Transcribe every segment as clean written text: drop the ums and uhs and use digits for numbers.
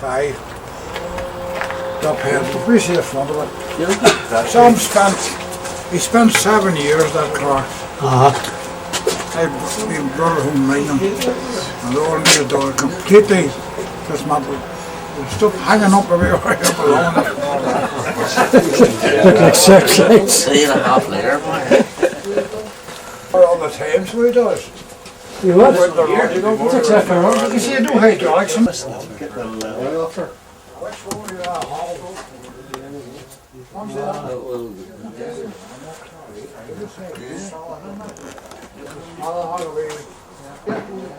65. Top head, but we see the front of it. Sam he spent 7 years that car. I brought it home mining, and the old new door completely dismantled. Stuff hanging up everywhere up along it. Look like searchlights. 3.5 litre. All the time, so he does. You what? What's except for one? You can see I do hydraulics. Which one is that? One's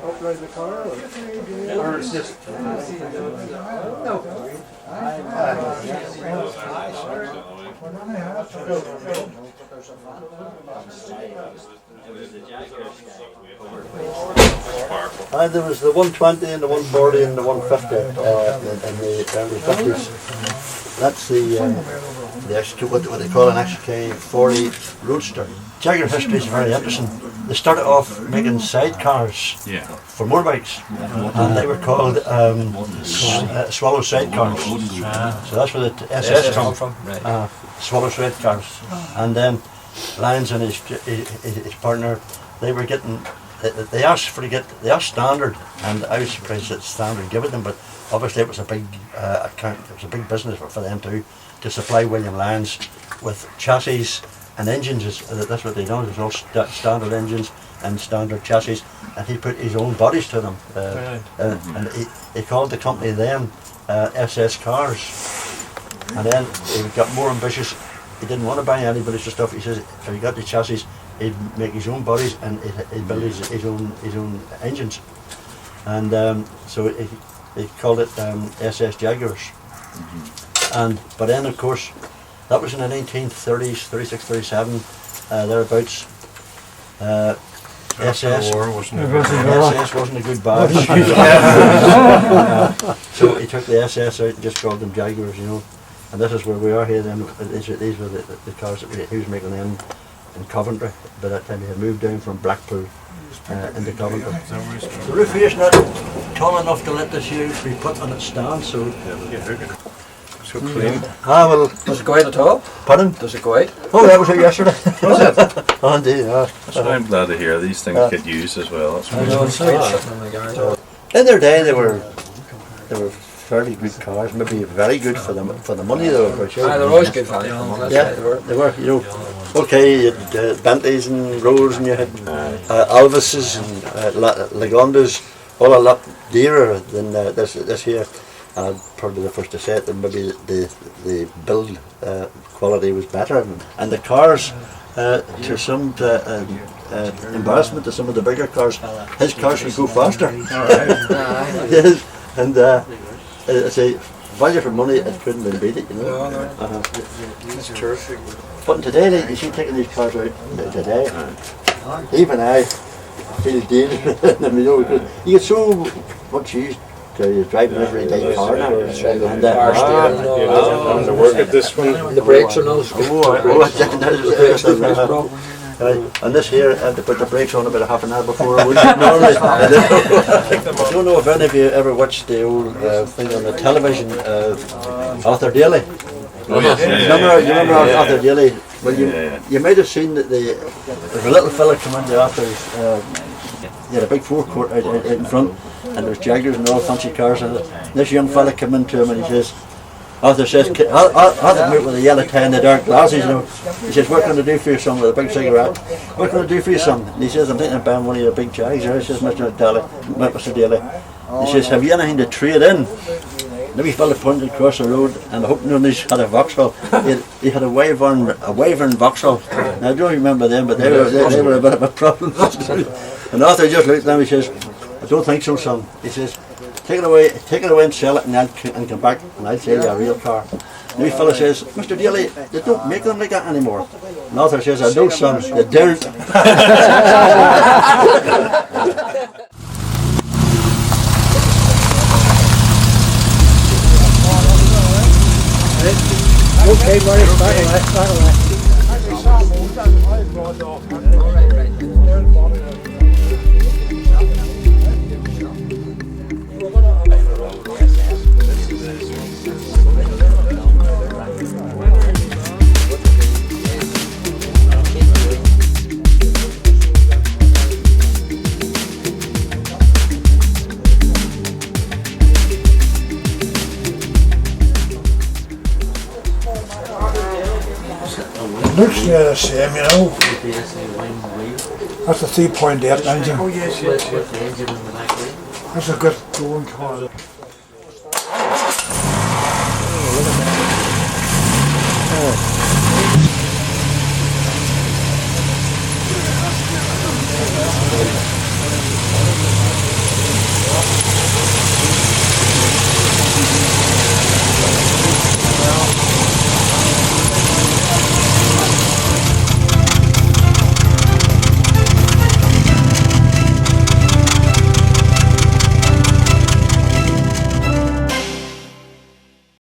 upload the car or it's just there was the 120 and the 140 and the 150 in the early 50s. That's the what they call an XK 40 Roadster. Jaguar history is very interesting. They started off making sidecars for motorbikes, and they were called Swallow sidecars. So that's where the SS come from. Swallow sidecars. And then Lyons and his partner, they were getting. They asked for they asked standard, and I was surprised that standard gave it them. But obviously it was a big account. It was a big business for them to supply William Lyons with chassis and engines. That's what they done. It was all standard engines and standard chassis, and he put his own bodies to them. And he called the company then SS Cars. And then he got more ambitious. He didn't want to buy anybody's stuff. He says if he got the chassis, he'd make his own bodies and he'd build his own engines. And so he called it SS Jaguars. But then of course that was in the 1930s, 36, 37, thereabouts. SS wasn't a good badge. So he took the SS out and just called them Jaguars, you know. And this is where we are here then. These were the cars that he was making in Coventry. By that time he had moved down from Blackpool into Coventry. The roof here is not tall enough to let this here be put on its stand, so... So clean. Well... Does it go out at all? Pardon? Does it go out? Oh, that was out yesterday. Was it? Oh, indeed, So I'm glad to hear these things get used as well. That's I know, it's great sitting in the garage. In their day, they were fairly good cars, maybe very good for the money though. For sure. They're always good value. Yeah, they were. You know, okay, you had Bentleys and Rolls, and you had Alvises and Lagondas, all a lot dearer than this here. And probably the first to say it, that maybe the build quality was better, and the cars, to some embarrassment to some of the bigger cars, his cars would go faster. Yes, and I say, value for money, it couldn't have been beat it, you know. It's true. But today, you see taking these cars out today, even I feel dealing with them, you know, because you get so much used to driving every day car now. And the work at this one. The brakes are no and this here, I had to put the brakes on about half an hour before I would normally. I don't know if any of you ever watched the old thing on the television, Arthur Daly. You remember Arthur Daly? Well, you might have seen that there was a little fella come into Arthur's, he had a big forecourt out in front, and there was Jaguars and all fancy cars in it. And this young fella came into him and he says, Arthur says, Arthur came out with a yellow tie and the dark glasses, you know. He says, what can I do for you, son, with a big cigarette? What can I do for you, son? And he says, I'm thinking of buying one of your big Jags. He says, Mr. Daly. He says, have you anything to trade in? And the wee fella pointed across the road, and I hope none of these had a Vauxhall. He had a Wyvern Vauxhall. Now I don't remember them, but they were a bit of a problem. And Arthur just looked at them, he says, I don't think so, son. He says, take it away and sell it, and come back, and I'll sell you a real car. And the fella says, Mr. Daly, they don't make them like that anymore. And Arthur says, I know, son, they don't. okay, Bertie, back away. looks the same, you know. That's a 3.8 engine. Oh yes, yes, yes. That's a good going car.